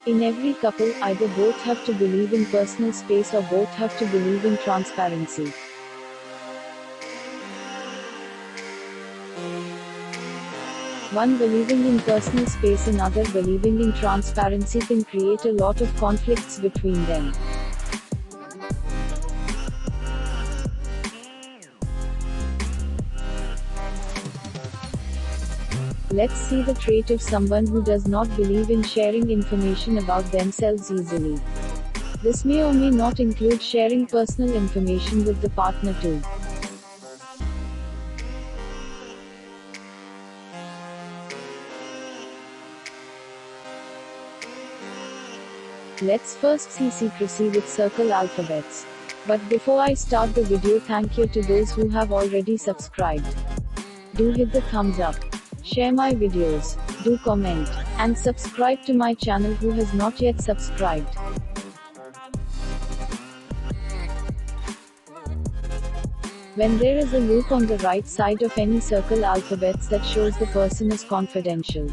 In every couple, either both have to believe in personal space or both have to believe in transparency. One believing in personal space and other believing in transparency can create a lot of conflicts between them. Let's see the trait of someone who does not believe in sharing information about themselves easily. This may or may not include sharing personal information with the partner too. Let's first see secrecy with circle alphabets. But before I start the video, thank you to those who have already subscribed. Do hit the thumbs up, share my videos, do comment, and subscribe to my channel who has not yet subscribed. When there is a loop on the right side of any circle alphabets, that shows the person is confidential.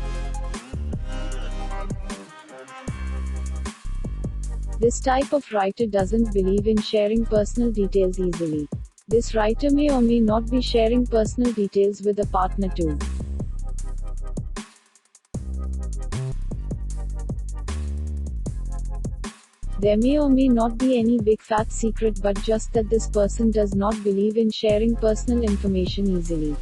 This type of writer doesn't believe in sharing personal details easily. This writer may or may not be sharing personal details with a partner too. There may or may not be any big fat secret, but just that this person does not believe in sharing personal information easily.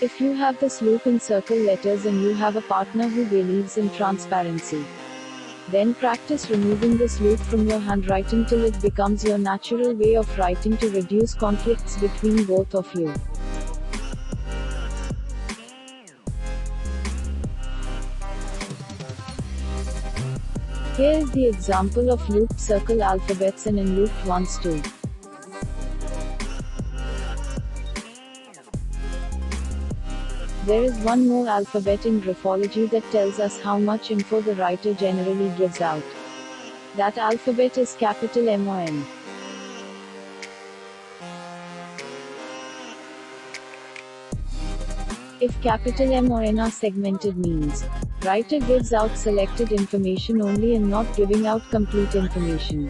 If you have this loop in circle letters and you have a partner who believes in transparency, then practice removing this loop from your handwriting till it becomes your natural way of writing to reduce conflicts between both of you. Here is the example of looped circle alphabets and in looped ones too. There is one more alphabet in Graphology that tells us how much info the writer generally gives out. That alphabet is capital M or N. If capital M or N are segmented, means writer gives out selected information only and not giving out complete information.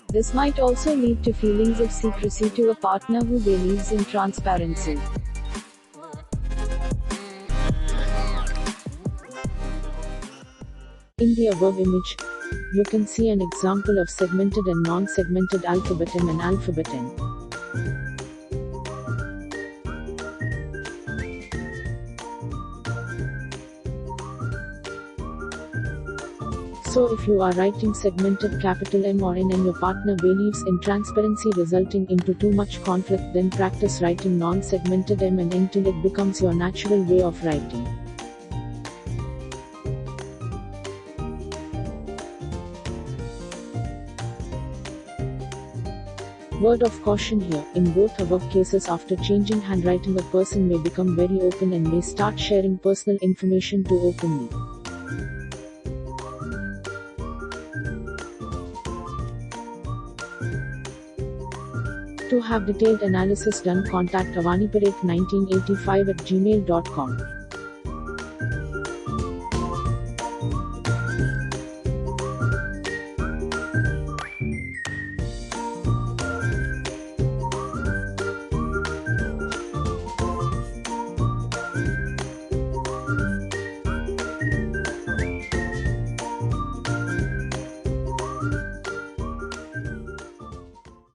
This might also lead to feelings of secrecy to a partner who believes in transparency. In the above image, you can see an example of segmented and non-segmented alphabet M and alphabet N. So if you are writing segmented capital M or N and your partner believes in transparency resulting into too much conflict, then practice writing non-segmented M and N till it becomes your natural way of writing. Word of caution here, in both above cases, after changing handwriting, a person may become very open and may start sharing personal information too openly. To have detailed analysis done, contact avaniparekh1985@gmail.com.